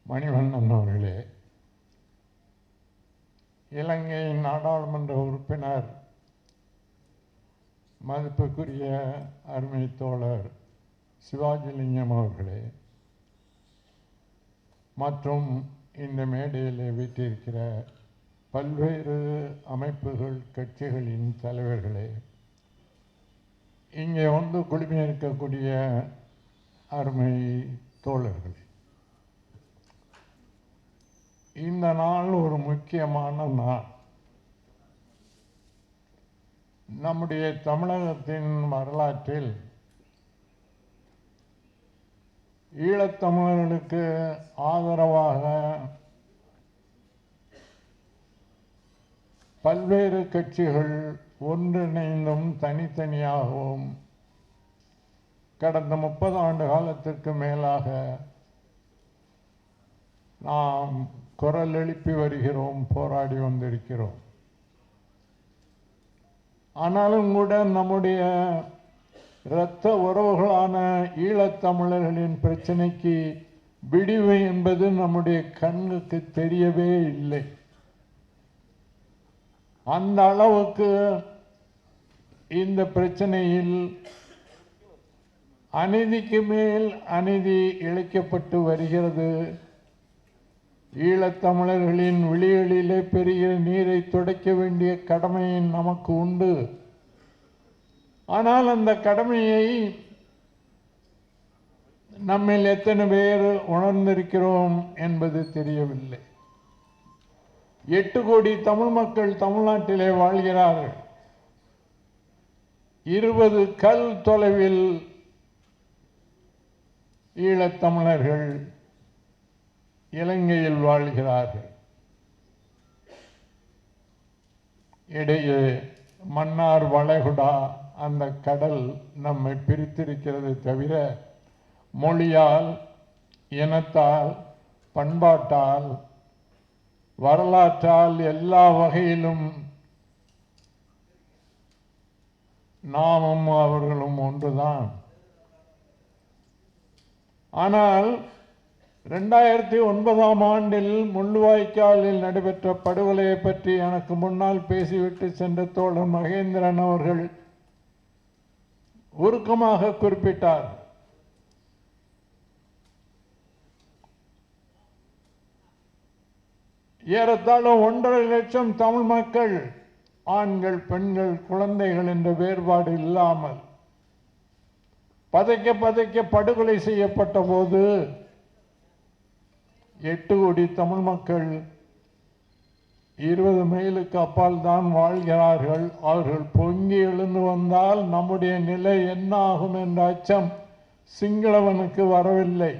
மணிவண்ணன் அவர்களே, இலங்கை நாடாளுமன்ற உறுப்பினர் மதிப்புக்குரிய அருமை தோழர் சிவாஜிலிங்கம் அவர்களே, மற்றும் இந்த மேடையில் வீட்டிருக்கிற பல்வேறு அமைப்புகள் கட்சிகளின் தலைவர்களே, இங்கே வந்து குழுமியிருக்கக்கூடிய அருமை தோழர்களே, இந்த நாள் ஒரு முக்கியமான நாள். நம்முடைய தமிழகத்தின் வரலாற்றில் ஈழத்தமிழர்களுக்கு ஆதரவாக பல்வேறு கட்சிகள் ஒன்றிணைந்தும் தனித்தனியாகவும் கடந்த 30 ஆண்டு காலத்திற்கு மேலாக நாம் குரல் எழுப்பி வருகிறோம், போராடி வந்திருக்கிறோம். ஆனாலும் கூட நம்முடைய இரத்த உறவுகளான ஈழத்தமிழர்களின் பிரச்சனைக்கு விடிவு என்பது நம்முடைய கண்ணுக்கு தெரியவே இல்லை. அந்த அளவுக்கு இந்த பிரச்சனையில் அநீதிக்கு மேல் அநீதி இழைக்கப்பட்டு வருகிறது. ஈழத்தமிழர்களின் விழிகளிலே பெரிய நீரை துடைக்க வேண்டிய கடமை நமக்கு உண்டு. ஆனால் அந்த கடமையை நம்மில் எத்தனை பேர் உணர்ந்திருக்கிறோம் என்பது தெரியவில்லை. 8 கோடி தமிழ் மக்கள் தமிழ்நாட்டிலே வாழ்கிறார்கள். 20 கல் தொலைவில் ஈழத்தமிழர்கள் இலங்கையில் வாழ்கிறார்கள். இடையே மன்னார் வளைகுடா அந்த கடல் நம்மை பிரித்திருக்கிறது தவிர மொழியால், இனத்தால், பண்பாட்டால், வரலாற்றால் எல்லா வகையிலும் நாமும் அவர்களும் ஒன்றுதான். ஆனால் 2009ஆம் ஆண்டில் முள்ளிவாய்க்காலில் நடைபெற்ற படுகொலையை பற்றி எனக்கு முன்னால் பேசிவிட்டு சென்ற தோழர் மகேந்திரன் அவர்கள் உருக்கமாக குறிப்பிட்டார். ஏறத்தாழ 1.5 லட்சம் தமிழ் மக்கள், ஆண்கள், பெண்கள், குழந்தைகள் என்ற வேறுபாடு இல்லாமல் பதைக்க பதைக்க படுகொலை செய்யப்பட்ட போது 8 கோடி தமிழ் மக்கள் 20 மைலுக்கு அப்பால் தான் வாழ்கிறார்கள். அவர்கள் பொங்கி எழுந்து வந்தால் நம்முடைய நிலை என்ன ஆகும் என்ற அச்சம் சிங்களவனுக்கு வரவில்லை.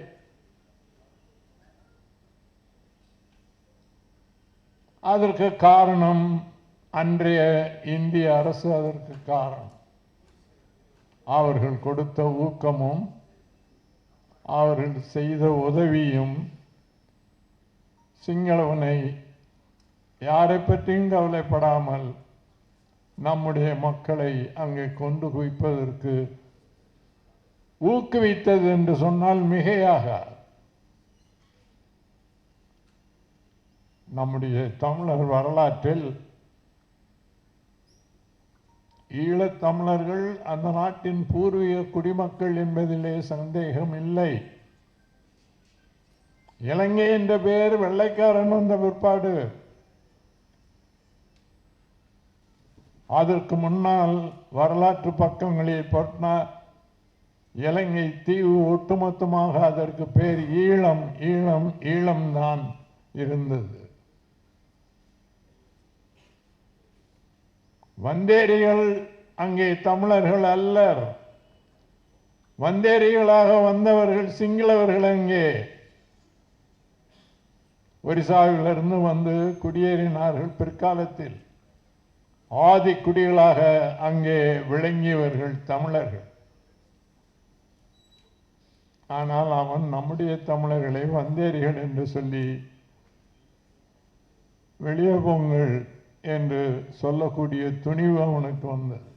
அதற்கு காரணம் அன்றைய இந்திய அரசு. அதற்கு காரணம் அவர்கள் கொடுத்த ஊக்கமும் அவர்கள் செய்த உதவியும் சிங்களவனை யாரை பற்றியும் கவலைப்படாமல் நம்முடைய மக்களை அங்கே கொண்டு குவிப்பதற்கு ஊக்குவித்தது என்று சொன்னால் மிகையாக. நம்முடைய தமிழர் வரலாற்றில் ஈழத்தமிழர்கள் அந்த நாட்டின் பூர்வீக குடிமக்கள் என்பதிலே சந்தேகம் இல்லை. இலங்கை என்ற பெயர் வெள்ளைக்காரன் வந்த பிற்பாடு, அதற்கு முன்னால் வரலாற்று பக்கங்களில் போட்டால் இலங்கை தீவு ஒட்டுமொத்தமாக அதற்கு பேர் ஈழம் ஈழம் ஈழம்தான் இருந்தது. வந்தேரிகள் அங்கே தமிழர்கள் அல்லர். வந்தேரிகளாக வந்தவர்கள் சிங்களவர்கள். அங்கே ஒரிசாவிலிருந்து வந்து குடியேறினார்கள். பிற்காலத்தில் ஆதி குடிகளாக அங்கே விளங்கியவர்கள் தமிழர்கள். ஆனால் அவன் நம்முடைய தமிழர்களை வந்தேரிகள் என்று சொல்லி வெளியே போங்கள் என்று சொல்லக்கூடிய துணிவு அவனுக்கு வந்தது.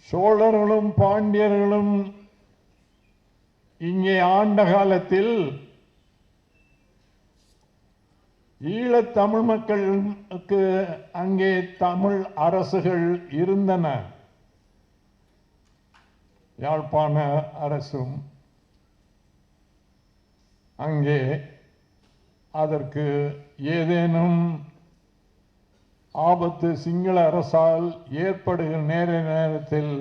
சோழர்களும் பாண்டியர்களும் இங்கே ஆண்ட காலத்தில் ஈழத் தமிழ் மக்களுக்கு அங்கே தமிழ் அரசுகள் இருந்தன. யாழ்ப்பாண அரசும் அங்கே அதற்கு ஏதேனும் ஆபத்து சிங்கள அரசால் ஏற்படுகிற நேரத்தில்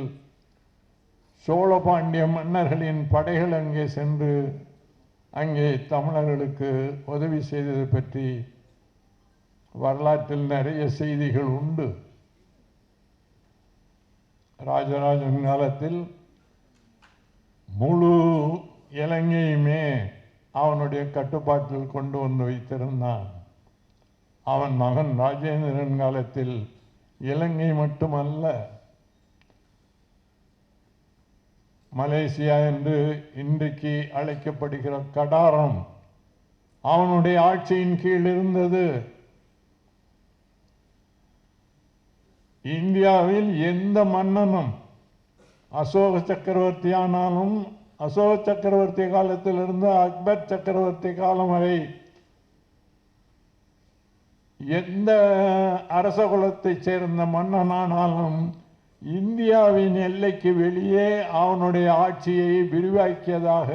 சோழ பாண்டிய மன்னர்களின் படைகள் அங்கே சென்று அங்கே தமிழர்களுக்கு உதவி செய்தது பற்றி வரலாற்றில் நிறைய செய்திகள் உண்டு. ராஜராஜன் காலத்தில் முழு இலங்கையுமே அவனுடைய கட்டுப்பாட்டில் கொண்டு வந்து வைத்திருந்தான். அவன் மகன் ராஜேந்திரன் காலத்தில் இலங்கை மட்டுமல்ல, மலேசியா என்று இன்றைக்கு அழைக்கப்படுகிற கடாரம் அவனுடைய ஆட்சியின் கீழ் இருந்தது. இந்தியாவில் எந்த மன்னனும் அசோக சக்கரவர்த்தி ஆனாலும் அசோக சக்கரவர்த்தி காலத்திலிருந்து அக்பர் சக்கரவர்த்தி காலம் வரை எந்த அரச குலத்தைச் சேர்ந்த மன்னனானாலும் இந்தியாவின் எல்லைக்கு வெளியே அவனுடைய ஆட்சியை விரிவாக்கியதாக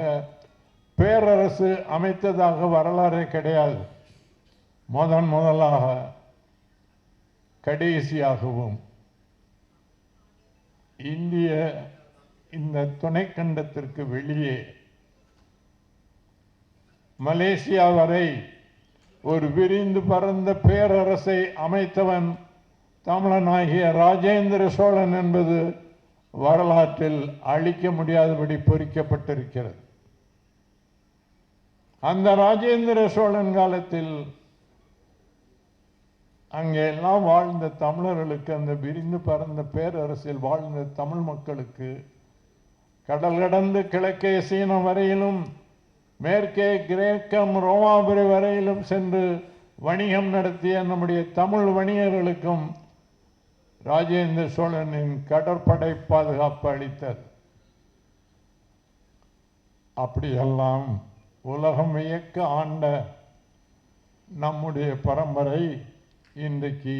பேரரசு அமைத்ததாக வரலாறே கிடையாது. முதலாக கடைசியாகவும் இந்திய இந்த துணைக்கண்டத்திற்கு வெளியே மலேசியா வரை ஒரு விரிந்து பரந்த பேரரசை அமைத்தவன் தமிழனாகிய ராஜேந்திர சோழன் என்பது வரலாற்றில் அழிக்க முடியாதபடி பொறிக்கப்பட்டிருக்கிறது. அந்த ராஜேந்திர சோழன் காலத்தில் அங்கே எல்லாம் வாழ்ந்த தமிழர்களுக்கு, அந்த விரிந்து பரந்த பேரரசில் வாழ்ந்த தமிழ் மக்களுக்கு, கடல் கடந்து கிழக்கே சீனம் வரையிலும் மேற்கே கிரேக்கம் ரோமாபுரி வரையிலும் சென்று வணிகம் நடத்திய நம்முடைய தமிழ் வணிகர்களுக்கும் ராஜேந்திர சோழனின் கடற்படை பாதுகாப்பு அளித்தது. அப்படியெல்லாம் உலகம் வியக்க ஆண்ட நம்முடைய பரம்பரை இன்றைக்கு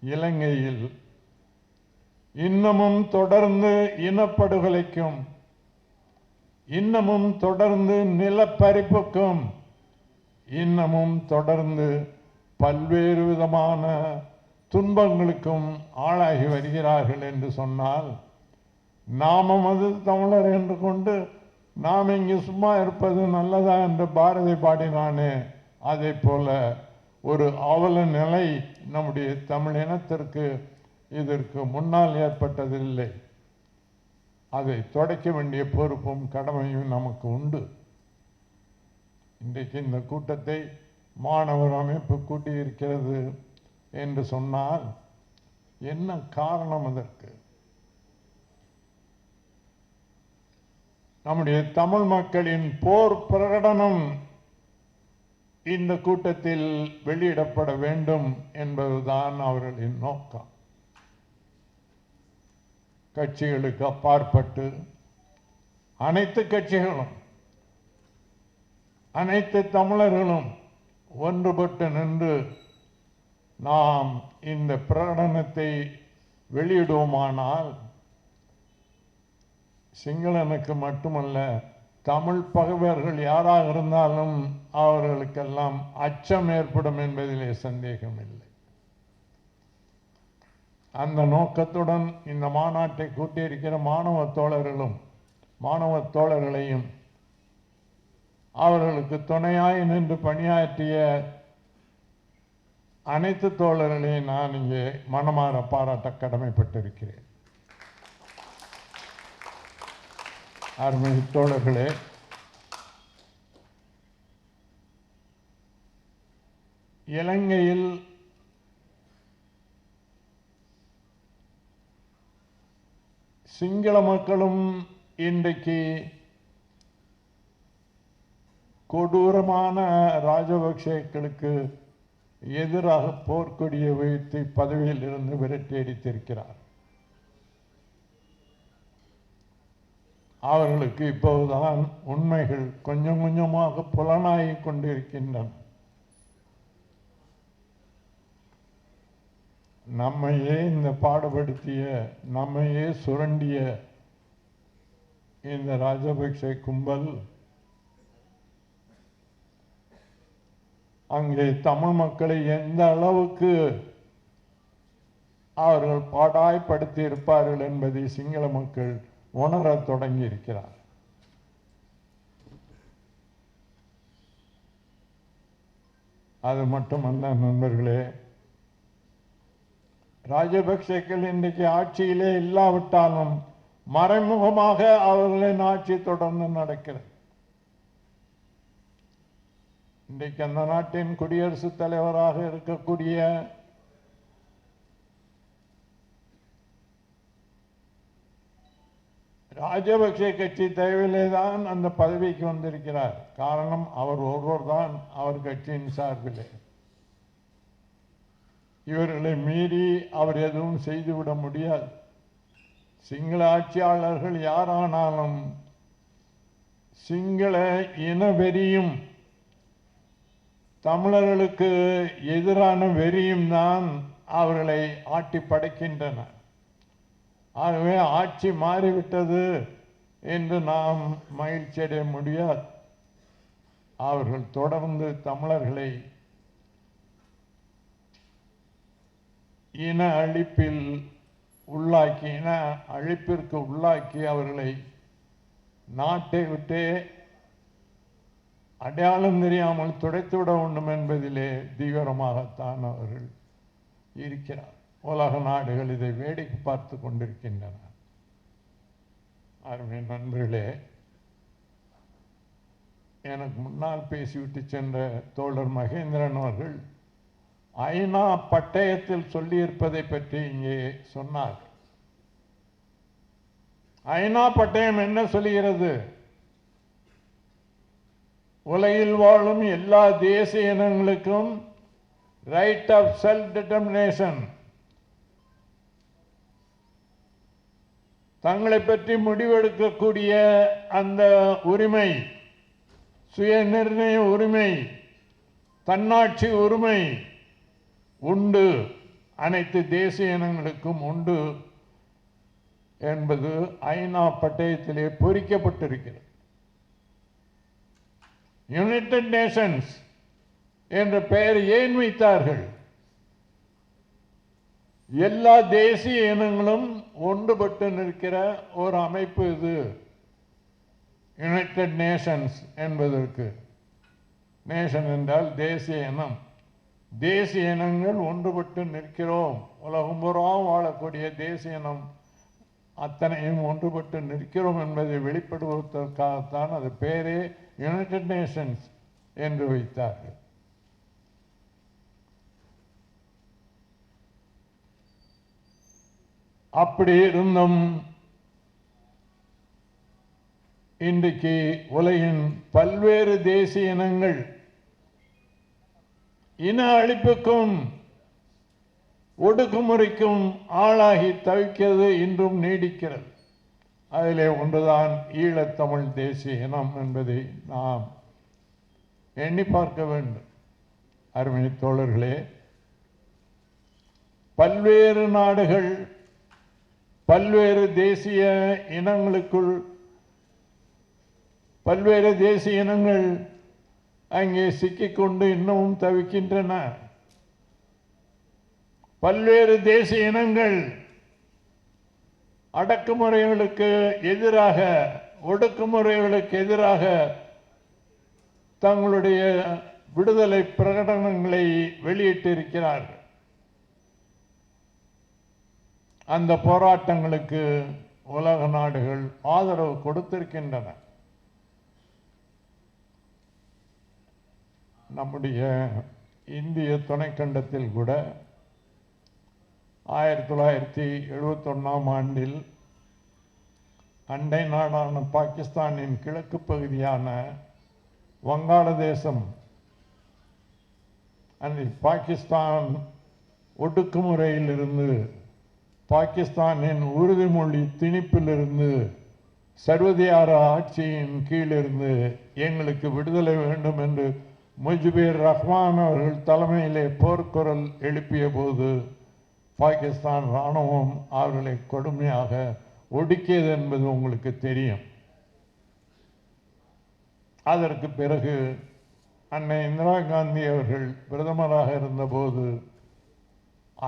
இலங்கையில் இன்னமும் தொடர்ந்து இனப்படுகொலைக்கும், இன்னமும் தொடர்ந்து நிலப்பறிப்புக்கும், இன்னமும் தொடர்ந்து பல்வேறு விதமான துன்பங்களுக்கும் ஆளாகி வருகிறார்கள் என்று சொன்னால், நாமும் அது தமிழர் என்று கொண்டு நாம் இங்கு சும்மா இருப்பது நல்லதா என்று பாரதி பாடினானே, அதே போல ஒரு அவல நிலை நம்முடைய தமிழ் இனத்திற்கு இதற்கு முன்னால் ஏற்பட்டதில்லை. அதை தொடக்க வேண்டிய பொறுப்பும் கடமையும் நமக்கு உண்டு. இன்றைக்கு இந்த கூட்டத்தை மாணவர் அமைப்பு கூட்டியிருக்கிறது என்று சொன்னால் என்ன காரணம்? அதற்கு நம்முடைய தமிழ் மக்களின் போர் பிரகடனம் இந்த கூட்டத்தில் வெளியிடப்பட வேண்டும் என்பதுதான் அவர்களின் நோக்கம். கட்சிகளுக்கு அப்பாற்பட்டு அனைத்து கட்சிகளும், அனைத்து தமிழர்களும் ஒன்றுபட்டு நின்று நாம் இந்த பிரகடனத்தை வெளியிடுவோமானால் சிங்களனுக்கு மட்டுமல்ல, தமிழ் பகைவர்கள் யாராக இருந்தாலும் அவர்களுக்கெல்லாம் அச்சம் ஏற்படும் என்பதிலே சந்தேகமில்லை. அந்த நோக்கத்துடன் இந்த மாநாட்டை கூட்டியிருக்கிற மாணவ தோழர்களையும் அவர்களுக்கு துணையாய் நின்று பணியாற்றிய அனைத்து தோழர்களையும் நான் இங்கே மனமாற பாராட்ட கடமைப்பட்டிருக்கிறேன். அருமை தோழர்களே, இலங்கையில் சிங்கள மக்களும் இன்றைக்கு கொடூரமான ராஜபக்சேக்களுக்கு எதிராக போர்க்கொடியை வைத்து பதவியில் இருந்து விரட்டி அடித்திருக்கிறார். அவர்களுக்கு இப்போதுதான் உண்மைகள் கொஞ்சம் கொஞ்சமாக புலனாகிக் கொண்டிருக்கின்றன. நம்மையே இந்த பாடுபடுத்திய, நம்மையே சுரண்டிய இந்த ராஜபக்சே கும்பல் அங்கே தமிழ் மக்களை எந்த அளவுக்கு அவர்கள் பாடாய்படுத்தி இருப்பார்கள் என்பதை சிங்கள மக்கள் உணரத் தொடங்கி இருக்கிறார். அது மட்டுமல்ல நண்பர்களே, ராஜபக்சேக்கள் இன்றைக்கு ஆட்சியிலே இல்லாவிட்டாலும் மறைமுகமாக அவர்களின் ஆட்சி தொடர்ந்து நடக்கிறது. இன்றைக்கு அந்த நாட்டின் குடியரசுத் தலைவராக இருக்கக்கூடிய ராஜபக்சே கட்சி தயவிலே தான் அந்த பதவிக்கு வந்திருக்கிறார். காரணம், அவர் ஒருவர் தான் அவர் கட்சியின் சார்பிலே. இவர்களை மீறி அவர் எதுவும் செய்துவிட முடியாது. சிங்கள ஆட்சியாளர்கள் யாரானாலும் சிங்கள இன வெறியும் தமிழர்களுக்கு எதிரான வெறியும் தான் அவர்களை ஆட்டி படைக்கின்றன. ஆகவே ஆட்சி மாறிவிட்டது என்று நாம் மகிழ்ச்சி அடைய முடியாது. அவர்கள் தொடர்ந்து தமிழர்களை இன அழிப்பில் உள்ளாக்கி, இன அழிப்பிற்கு உள்ளாக்கி அவர்களை நாட்டை விட்டே அடையாளம் தெரியாமல் துடைத்துவிட வேண்டும் என்பதிலே தீவிரமாகத்தான் அவர்கள் இருக்கிறார். உலக நாடுகள் இதை வேடிக்கை பார்த்து கொண்டிருக்கின்றன. அருமை நண்பர்களே, எனக்கு முன்னால் பேசிவிட்டு சென்ற தோழர் மகேந்திரன் அவர்கள் ஐநா பட்டயத்தில் சொல்லியிருப்பதை பற்றி இங்கே சொன்னார். ஐநா பட்டயம் என்ன சொல்லுகிறது? உலகில் வாழும் எல்லா தேசிய இனங்களுக்கும் ரைட் ஆஃப் செல்ஃப் டிட்டர்மினேஷன், தங்களை பற்றி முடிவெடுக்கக்கூடிய அந்த உரிமை, சுய நிர்ணய உரிமை, தன்னாட்சி உரிமை உண்டு, அனைத்து தேசிய இனங்களுக்கும் உண்டு என்பது ஐநா பட்டயத்திலே பொறிக்கப்பட்டிருக்கிறது. யுனைடெட் நேஷன்ஸ் என்ற பெயர் ஏன் வைத்தார்கள்? எல்லா தேசிய இனங்களும் ஒன்றுபட்டு நிற்கிற ஒரு அமைப்பு இது. யுனைடெட் நேஷன்ஸ் என்பதற்கு, நேஷன் என்றால் தேசிய இனம். தேசிய இனங்கள் ஒன்றுபட்டு நிற்கிறோம், உலகம் பூராவும் வாழக்கூடிய தேசிய இனம் அத்தனையும் ஒன்றுபட்டு நிற்கிறோம் என்பதை வெளிப்படுவதற்காகத்தான் அது பேரே யுனைடெட் நேஷன்ஸ் என்று வைத்தார்கள். அப்படி இருந்தும் இன்றைக்கு உலகின் பல்வேறு தேசிய இனங்கள் இன அழிப்புக்கும் ஒடுக்குமுறைக்கும் ஆளாகி தவிக்கிறது, இன்றும் நீடிக்கிறது. அதிலே ஒன்றுதான் ஈழத்தமிழ் தேசிய இனம் என்பதை நாம் எண்ணி பார்க்க வேண்டும். அருமை தோழர்களே, பல்வேறு நாடுகள் பல்வேறு தேசிய இனங்களுக்குள், பல்வேறு தேசிய இனங்கள் அங்கே சிக்கிக்கொண்டு இன்னமும் தவிக்கின்றன. பல்வேறு தேசிய இனங்கள் அடக்குமுறைகளுக்கு எதிராக, ஒடுக்குமுறைகளுக்கு எதிராக தங்களுடைய விடுதலை பிரகடனங்களை வெளியிட்டிருக்கிறார்கள். அந்த போராட்டங்களுக்கு உலக நாடுகள் ஆதரவு கொடுத்திருக்கின்றன. நம்முடைய இந்திய துணைக்கண்டத்தில் கூட 1971ஆம் ஆண்டில் அண்டை நாடான பாகிஸ்தானின் கிழக்கு பகுதியான வங்காளதேசம், அந்த பாகிஸ்தான் ஒடுக்குமுறையிலிருந்து, பாகிஸ்தானின் உறுதிமொழி திணிப்பிலிருந்து சர்வதிகார ஆட்சியின் கீழிருந்து எங்களுக்கு விடுதலை வேண்டும் என்று முஜிபுர் ரஹ்மான் அவர்கள் தலைமையிலே போர்க்குரல் எழுப்பிய போது பாகிஸ்தான் இராணுவம் அவர்களை கொடுமையாக ஒடுக்கியது என்பது உங்களுக்கு தெரியும். அதற்கு பிறகு அன்னை இந்திரா காந்தி அவர்கள் பிரதமராக இருந்தபோது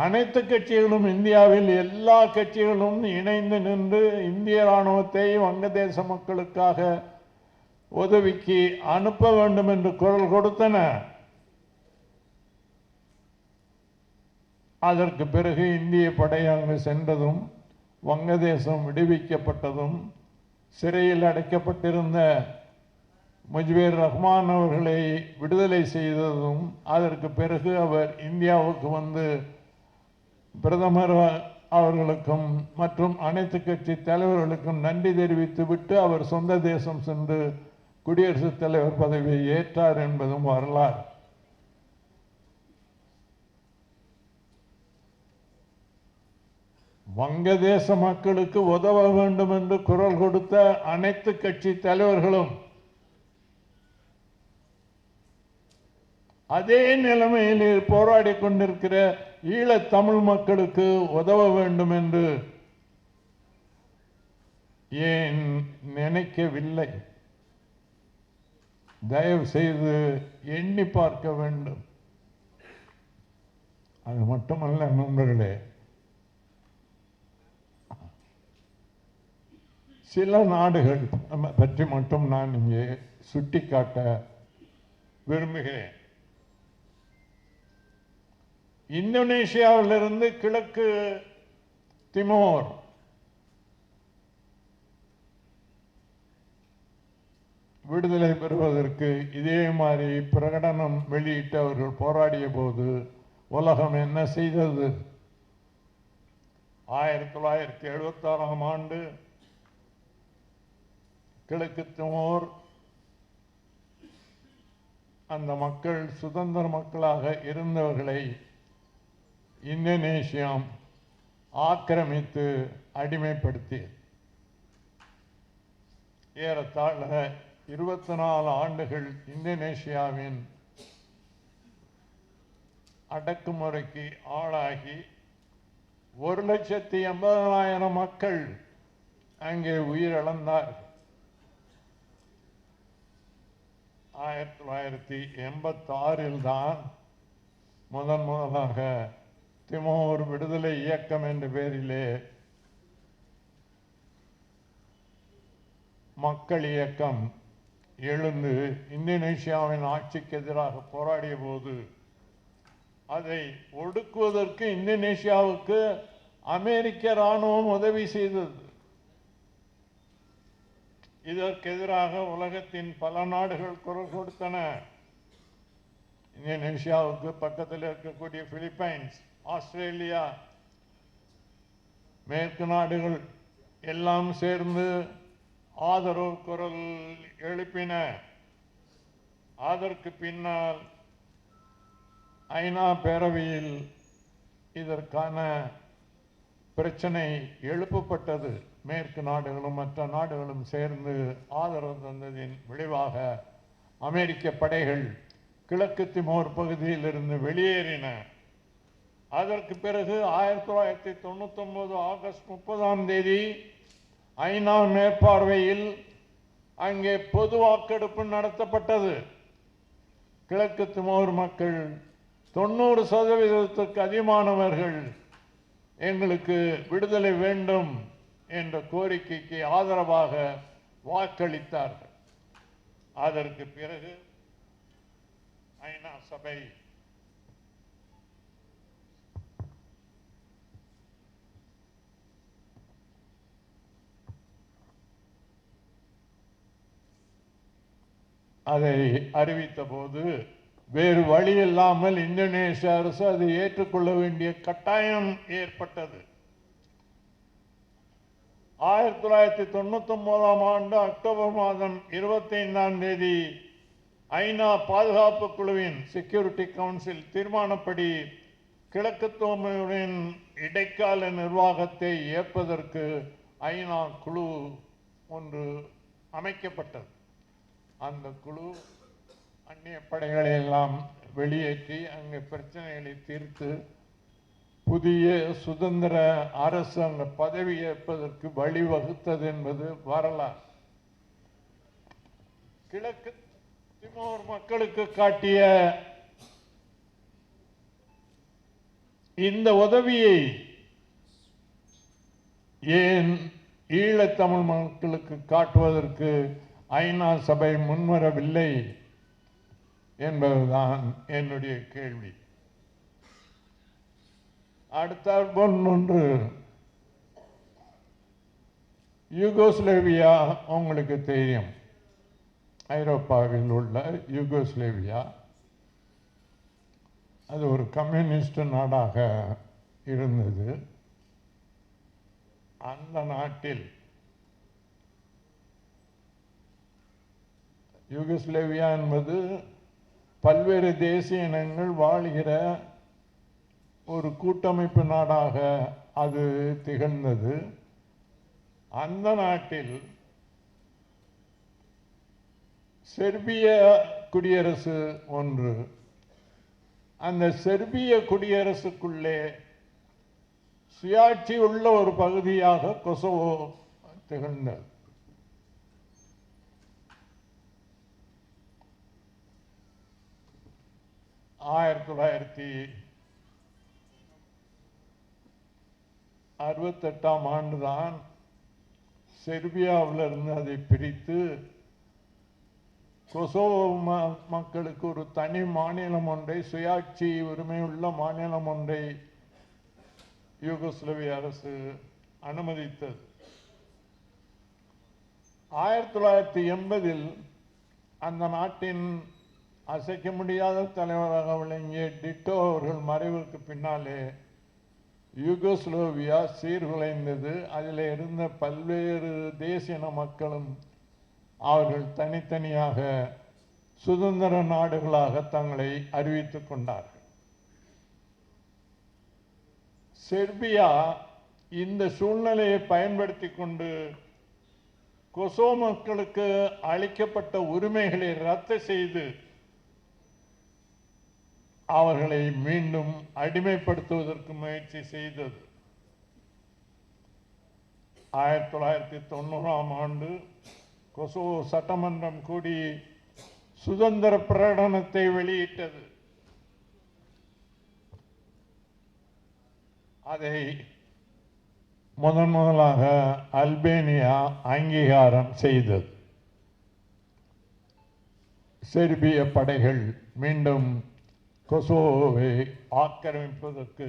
அனைத்து கட்சிகளும், இந்தியாவில் எல்லா கட்சிகளும் இணைந்து நின்று இந்திய இராணுவத்தை வங்கதேச மக்களுக்காக உதவிக்கு அனுப்ப வேண்டும் என்று குரல் கொடுத்தன. அதற்கு பிறகு இந்திய படை அங்கு சென்றதும், வங்கதேசம் விடுவிக்கப்பட்டதும், சிறையில் அடைக்கப்பட்டிருந்த முஜிபுர் ரஹ்மான் அவர்களை விடுதலை செய்ததும், அதற்கு பிறகு அவர் இந்தியாவுக்கு வந்து பிரதமர் அவர்களுக்கும் மற்றும் அனைத்து கட்சி தலைவர்களுக்கும் நன்றி தெரிவித்து விட்டு அவர் சொந்த தேசம் சென்று குடியரசுத் தலைவர் பதவியை ஏற்றார் என்பதும் வரலாறு. வங்கதேச மக்களுக்கு உதவ வேண்டும் என்று குரல் கொடுத்த அனைத்து கட்சி தலைவர்களும் அதே நிலைமையில் போராடி கொண்டிருக்கிற ஈழத் தமிழ் மக்களுக்கு உதவ வேண்டும் என்று ஏன் நினைக்கவில்லை? தயவு செய்து எண்ணி பார்க்க வேண்டும். அது மட்டுமல்ல நண்பர்களே, சில நாடுகள் பற்றி மட்டும் நான் இங்கே சுட்டிக்காட்ட விரும்புகிறேன். இந்தோனேஷியாவிலிருந்து கிழக்கு திமோர் விடுதலை பெறுவதற்கு இதே மாதிரி பிரகடனம் வெளியிட்டு அவர்கள் போராடிய போது உலகம் என்ன செய்தது? 1976ஆம் ஆண்டு கிழக்கு திமோர் அந்த மக்கள் சுதந்திர மக்களாக இருந்தவர்களை இந்தோனேஷியா ஆக்கிரமித்து அடிமைப்படுத்தி ஏறத்தாழ 24 ஆண்டுகள் இந்தோனேஷியாவின் அடக்குமுறைக்கு ஆளாகி 1,80,000 மக்கள் அங்கே உயிரிழந்தார்கள். 1986 தான் முதலாக திமோர் விடுதலை இயக்கம் என்ற பெயரிலே மக்கள் இயக்கம் எழுந்து இந்தோனேஷியாவின் ஆட்சிக்கு எதிராக போராடிய போது அதை ஒடுக்குவதற்கு இந்தோனேஷியாவுக்கு அமெரிக்க இராணுவம் உதவி செய்தது. இதற்கு எதிராக உலகத்தின் பல நாடுகள் குரல் கொடுத்தன. இந்தோனேஷியாவுக்கு பக்கத்தில் இருக்கக்கூடிய பிலிப்பைன்ஸ், ஆஸ்திரேலியா, மேற்கு நாடுகள் எல்லாம் சேர்ந்து ஆதரவு குரல் எழுப்பின. அதற்கு பின்னால் ஐநா பேரவையில் இதற்கான பிரச்சனை எழுப்பப்பட்டது. மேற்கு நாடுகளும் மற்ற நாடுகளும் சேர்ந்து ஆதரவு தந்ததின் விளைவாக அமெரிக்க படைகள் கிழக்கு திமோர் பகுதியில் இருந்து வெளியேறின. அதற்கு பிறகு 1999 ஆகஸ்ட் 30ஆம் தேதி ஐநா மேற்பார்வையில் அங்கே பொது வாக்கெடுப்பு நடத்தப்பட்டது. கிழக்கு திமோர் மக்கள் 90% அதிகமானவர்கள் எங்களுக்கு விடுதலை வேண்டும் என்ற கோரிக்கைக்கு ஆதரவாக வாக்களித்தார்கள். அதற்கு பிறகு ஐநா சபை அதை அறிவித்த போது வேறு வழி இல்லாமல் இந்தோனேஷிய அரசு அதை ஏற்றுக்கொள்ள வேண்டிய கட்டாயம் ஏற்பட்டது. 1999ஆம் ஆண்டு அக்டோபர் மாதம் 25ஆம் தேதி ஐநா பாதுகாப்பு குழுவின் செக்யூரிட்டி கவுன்சில் தீர்மானப்படி கிழக்கு திமோரின் இடைக்கால நிர்வாகத்தை ஏற்பதற்கு ஐநா குழு ஒன்று அமைக்கப்பட்டது. அந்த குழு அந்நிய படைகளை எல்லாம் வெளியேற்றி அங்கே பிரச்சனைகளை தீர்த்து புதிய சுதந்திர அரசு அங்கே பதவி ஏற்பதற்கு வழிவகுத்தது என்பது வரலாறு. கிழக்கு திமோர் மக்களுக்கு காட்டிய இந்த உதவியை ஏன் ஈழத்தமிழ் மக்களுக்கு காட்டுவதற்கு ஐநா சபை முன்வரவில்லை என்பதுதான் என்னுடைய கேள்வி. அடுத்த ஒன்று, யூகோஸ்லேவியா உங்களுக்கு தெரியும், ஐரோப்பாவில் உள்ள யூகோஸ்லேவியா அது ஒரு கம்யூனிஸ்ட் நாடாக இருந்தது. அந்த நாட்டில் யூகோஸ்லேவியா என்பது பல்வேறு தேசிய இனங்கள் வாழ்கிற ஒரு கூட்டமைப்பு நாடாக அது திகழ்ந்தது. அந்த நாட்டில் செர்பிய குடியரசு ஒன்று, அந்த செர்பிய குடியரசுக்குள்ளே சுயாட்சி உள்ள ஒரு பகுதியாக கொசோவோ திகழ்ந்தது. ஆண்டுதான் செர்பியாவிலிருந்து அதை பிரித்து கொசோவோ மக்களுக்கு ஒரு தனி மாநிலம் ஒன்றை, சுயாட்சி உரிமையுள்ள மாநிலம் ஒன்றை யூகோஸ்லேவிய அரசு அனுமதித்தது. 1980 அந்த நாட்டின் அசைக்க முடியாத தலைவராக விளங்கிய டிட்டோ அவர்கள் மறைவுக்கு பின்னாலே யூகோஸ்லோவியா சீர்குலைந்தது. அதில் இருந்த பல்வேறு தேசிய மக்களும் அவர்கள் தனித்தனியாக சுதந்திர நாடுகளாக தங்களை அறிவித்துக் கொண்டார்கள். செர்பியா இந்த சூழ்நிலையை பயன்படுத்தி கொண்டு கொசோவோ மக்களுக்கு அளிக்கப்பட்ட உரிமைகளை ரத்து செய்து அவர்களை மீண்டும் அடிமைப்படுத்துவதற்கு முயற்சி செய்தது. 1990 கொசோவோ சட்டமன்றம் கூடி சுதந்திர பிரகடனத்தை வெளியிட்டது. அதை முதலாக அல்பேனியா அங்கீகாரம் செய்தது. செர்பிய படைகள் மீண்டும் கொசோவோவை ஆக்கிரமிப்பதற்கு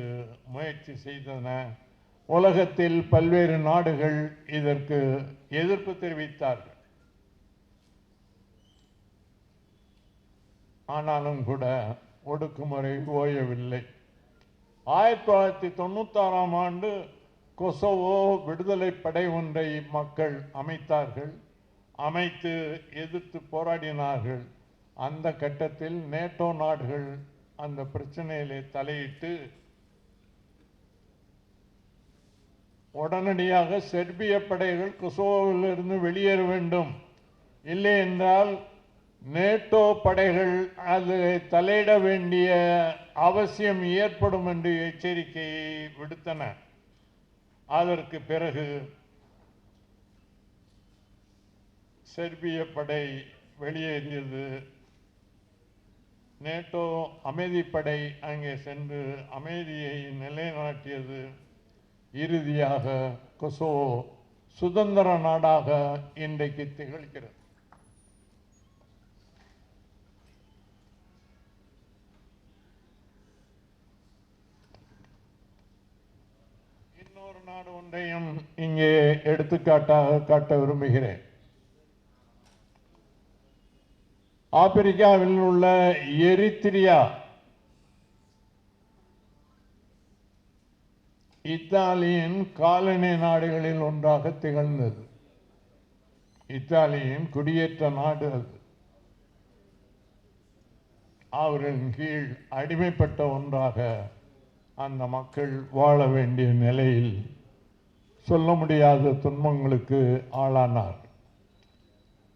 முயற்சி செய்தன. உலகத்தில் பல்வேறு நாடுகள் இதற்கு எதிர்ப்பு தெரிவித்தார்கள். ஆனாலும் கூட ஒடுக்குமுறை ஓயவில்லை. 1996 கொசோவோ விடுதலை படை ஒன்றை மக்கள் அமைத்தார்கள். அமைத்து எதிர்த்து போராடினார்கள். அந்த கட்டத்தில் நேட்டோ நாடுகள் அந்த பிரச்சனையிலே தலையிட்டு உடனடியாக செர்பிய படைகள் கொசோவோவிலிருந்து வெளியேற வேண்டும், இல்லை என்றால் நேட்டோ படைகள் அது தலையிட வேண்டிய அவசியம் ஏற்படும் என்று எச்சரிக்கையை விடுத்தன. அதற்கு பிறகு செர்பிய படை வெளியேறியது. நேட்டோ அமைதிப்படை அங்கே சென்று அமைதியை நிலைநாட்டியது. இறுதியாக கொசோவோ சுதந்திர நாடாக இன்றைக்கு திகழ்கிறது. இன்னொரு நாடு ஒன்றையும் இங்கே எடுத்துக்காட்டாக காட்ட விரும்புகிறேன். ஆப்பிரிக்காவில் உள்ள எரித்திரியா இத்தாலியின் காலனி நாடுகளில் ஒன்றாக திகழ்ந்தது. இத்தாலியின் குடியேற்ற நாடு அது. அவர்களின் கீழ் அடிமைப்பட்ட ஒன்றாக அந்த மக்கள் வாழ வேண்டிய நிலையில் சொல்ல முடியாத துன்பங்களுக்கு ஆளானார்.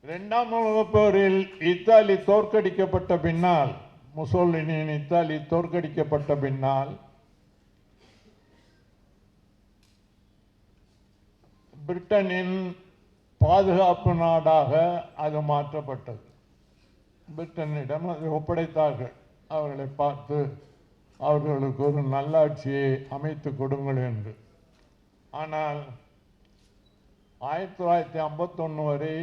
இரண்டாம் உலகப் போரில் இத்தாலி தோற்கடிக்கப்பட்ட பின்னால், முசோலினியின் இத்தாலி தோற்கடிக்கப்பட்ட பின்னால் பிரிட்டனின் பாதுகாப்பு நாடாக அது மாற்றப்பட்டது. பிரிட்டனிடம் அதை ஒப்படைத்தார்கள். அவர்களை பார்த்து அவர்களுக்கு ஒரு நல்லாட்சியை அமைத்து கொடுங்கள் என்று. ஆனால் 1951 வரை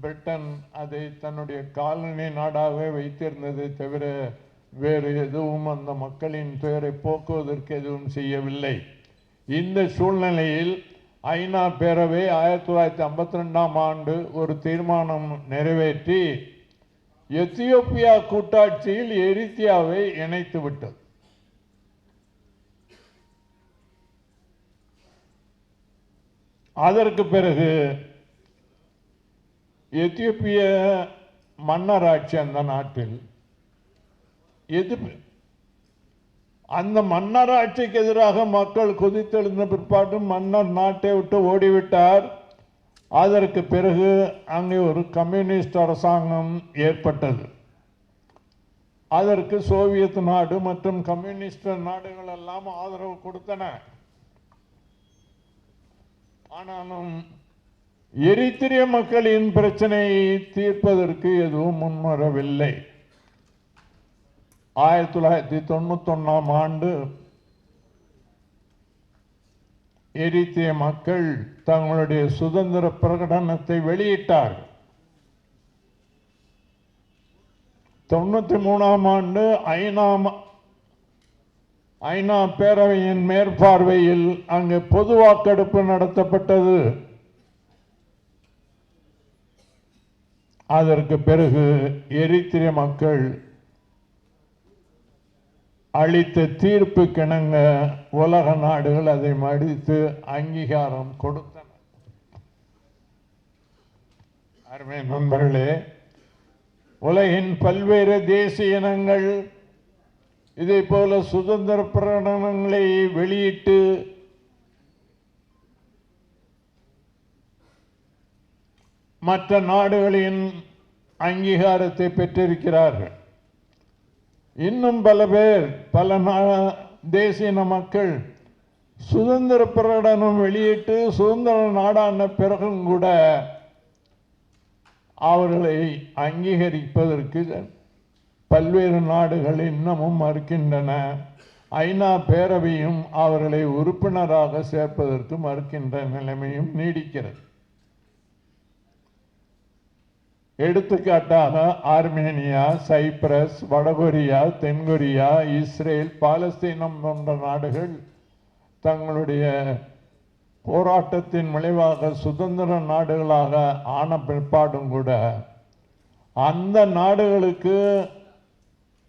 பிரிட்டன் அதை தன்னுடைய காலனி நாடாகவே வைத்திருந்ததை தவிர வேறு எதுவும் அந்த மக்களின் துயரை போக்குவதற்கு எதுவும் செய்யவில்லை. இந்த சூழ்நிலையில் ஐநா பேரவை 1952ஆம் ஆண்டு ஒரு தீர்மானம் நிறைவேற்றி எத்தியோப்பியா கூட்டாட்சியில் எரித்திரியாவை இணைத்து விட்டது. அதற்கு பிறகு எத்தியோப்பிய மன்னராட்சி அந்த நாட்டில் அந்த மன்னராட்சிக்கு எதிராக மக்கள் குதித்தெழுந்த பிற்பாடு மன்னர் நாட்டை விட்டு ஓடிவிட்டார். அதற்கு பிறகு அங்கே ஒரு கம்யூனிஸ்ட் அரசாங்கம் ஏற்பட்டது. அதற்கு சோவியத் நாடு மற்றும் கம்யூனிஸ்ட் நாடுகள் எல்லாம் ஆதரவு கொடுத்தன. ஆனாலும் எரித்திரிய மக்களின் பிரச்சனையை தீர்ப்பதற்கு எதுவும் முன்வரவில்லை. 1991ஆம் ஆண்டு எரித்திரிய மக்கள் தங்களுடைய சுதந்திர பிரகடனத்தை வெளியிட்டார்கள். 93ஆம் ஆண்டு ஐநா பேரவையின் மேற்பார்வையில் அங்கு பொது வாக்கெடுப்பு நடத்தப்பட்டது. அதற்கு பிறகு எரித்திரிய மக்கள் அளித்த தீர்ப்பு கிணங்க உலக நாடுகள் அதை மதித்து அங்கீகாரம் கொடுத்தன. அருமை நண்பர்களே, உலகின் பல்வேறு தேசிய இனங்கள் இதே போல சுதந்திர பிரகடனங்களை வெளியிட்டு மற்ற நாடுகளின் அங்கீகாரத்தை பெற்றிருக்கிறார்கள். இன்னும் பல பேர், பல தேசிய மக்கள் சுதந்திர பிரகடனம் வெளியிட்டு சுதந்திர நாடான பிறகும் கூட அவர்களை அங்கீகரிப்பதற்கு பல்வேறு நாடுகள் இன்னமும் மறுக்கின்றன. ஐநா பேரவையும் அவர்களை உறுப்பினராக சேர்ப்பதற்கு மறுக்கின்ற நிலைமையும் நீடிக்கிறது. எடுத்துக்காட்டாக ஆர்மேனியா, சைப்ரஸ், வடகொரியா, தென்கொரியா, இஸ்ரேல், பாலஸ்தீனம் போன்ற நாடுகள் தங்களுடைய போராட்டத்தின் விளைவாக சுதந்திர நாடுகளாக ஆன பிற்பாடும் கூட அந்த நாடுகளுக்கு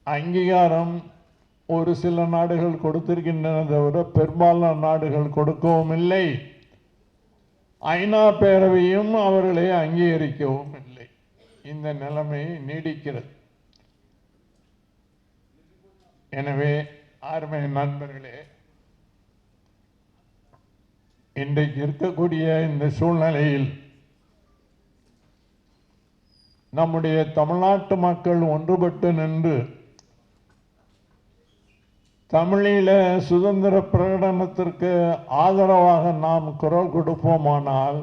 அங்கீகாரம் ஒரு சில நாடுகள் கொடுத்திருக்கின்றன தவிர பெரும்பாலான நாடுகள் கொடுக்கவும் இல்லை. ஐநா பேரவையும் அவர்களை அங்கீகரிக்கவும் இல்லை. இந்த நிலைமை நீடிக்கிறது. எனவே அருமை நண்பர்களே, இன்றைக்கு இருக்கக்கூடிய இந்த சூழ்நிலையில் நம்முடைய தமிழ்நாட்டு மக்கள் ஒன்றுபட்டு நின்று தமிழீழ சுதந்திர பிரகடனத்திற்கு ஆதரவாக நாம் குரல் கொடுப்போமானால்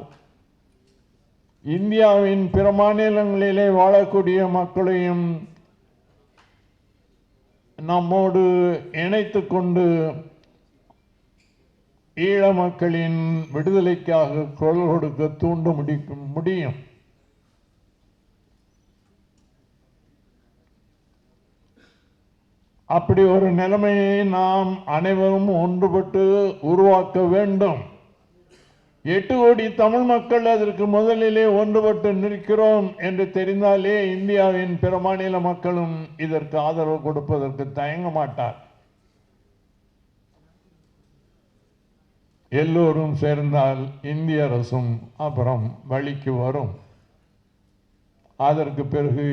இந்தியாவின் பிற மாநிலங்களிலே வாழக்கூடிய மக்களையும் நம்மோடு இணைத்து கொண்டு ஈழ மக்களின் விடுதலைக்காக குரல் கொடுக்க தூண்ட முடியும். அப்படி ஒரு நிலைமையை நாம் அனைவரும் ஒன்றுபட்டு உருவாக்க வேண்டும். 8 கோடி தமிழ் மக்கள் அதற்கு முதலிலே ஒன்றுபட்டு நிற்கிறோம் என்று தெரிந்தாலே இந்தியாவின் பிற மாநில மக்களும் இதற்கு ஆதரவு கொடுப்பதற்கு தயங்க மாட்டார். எல்லோரும் சேர்ந்தால் இந்திய அரசும் அப்புறம் வழிக்கு வரும். அதற்கு பிறகு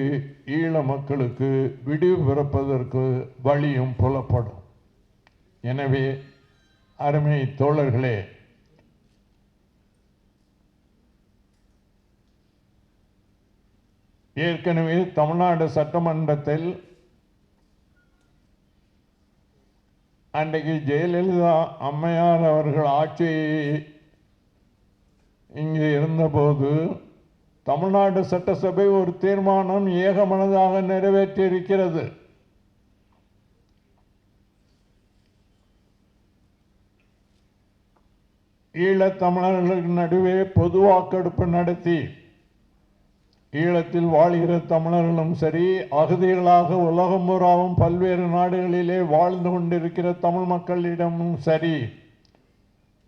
ஈழ மக்களுக்கு விடிவு பிறப்பதற்கு வழியும் புலப்படும். எனவே அருமை தோழர்களே, ஏற்கனவே தமிழ்நாடு சட்டமன்றத்தில் அன்றைக்கு ஜெயலலிதா அம்மையார் அவர்கள் ஆட்சி இங்கே இருந்தபோது தமிழ்நாடு சட்டசபை ஒரு தீர்மானம் ஏகமனதாக நிறைவேற்றியிருக்கிறது. ஈழத்தமிழர்களுக்கு நடுவே பொது வாக்கெடுப்பு நடத்தி ஈழத்தில் வாழ்கிற தமிழர்களும் சரி, அகதிகளாக உலகம் பூராவும் பல்வேறு நாடுகளிலே வாழ்ந்து கொண்டிருக்கிற தமிழ் மக்களிடமும் சரி,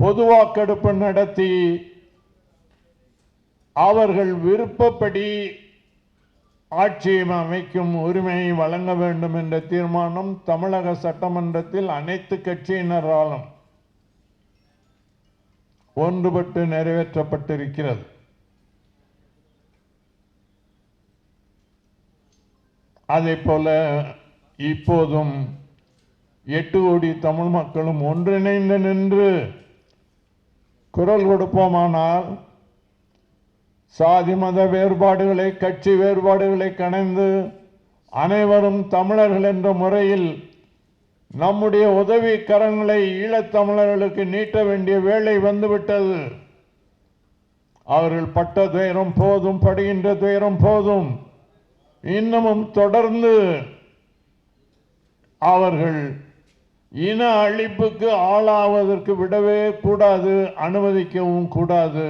பொது வாக்கெடுப்பு நடத்தி அவர்கள் விருப்பப்படி ஆட்சியை அமைக்கும் உரிமையை வழங்க வேண்டும் என்ற தீர்மானம் தமிழக சட்டமன்றத்தில் அனைத்து கட்சியினராலும் ஒன்றுபட்டு நிறைவேற்றப்பட்டிருக்கிறது. அதே போல இப்போதும் 8 கோடி தமிழ் மக்களும் ஒன்றிணைந்து நின்று குரல் கொடுப்போமானால் சாதி மத வேறுபாடுகளை, கட்சி வேறுபாடுகளை களைந்து அனைவரும் தமிழர்கள் என்ற முறையில் நம்முடைய உதவி கரங்களை ஈழத்தமிழர்களுக்கு நீட்ட வேண்டிய வேளை வந்துவிட்டது. அவர்கள் பட்ட துயரம் போதும், படுகின்ற துயரம் போதும். இன்னமும் தொடர்ந்து அவர்கள் இன அழிப்புக்கு ஆளாவதற்கு விடவே கூடாது, அனுமதிக்கவும் கூடாது.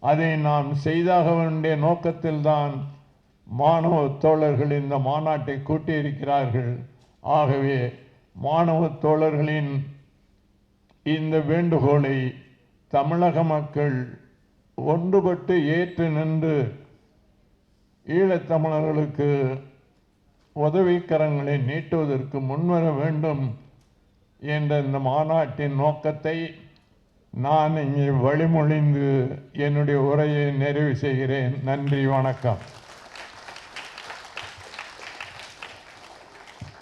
அதை நாம் செய்தாக வேண்டிய நோக்கத்தில்தான் மாணவ தோழர்கள் இந்த மாநாட்டை கூட்டியிருக்கிறார்கள். ஆகவே மாணவ தோழர்களின் இந்த வேண்டுகோளை தமிழக மக்கள் ஒன்றுபட்டு ஏற்று நின்று ஈழத்தமிழர்களுக்கு உதவிக்கரங்களை நீட்டுவதற்கு முன்வர வேண்டும் என்ற இந்த மாநாட்டின் நோக்கத்தை நான் இங்கே வழிமொழிந்து என்னுடைய உரையை நிறைவு செய்கிறேன். நன்றி, வணக்கம்.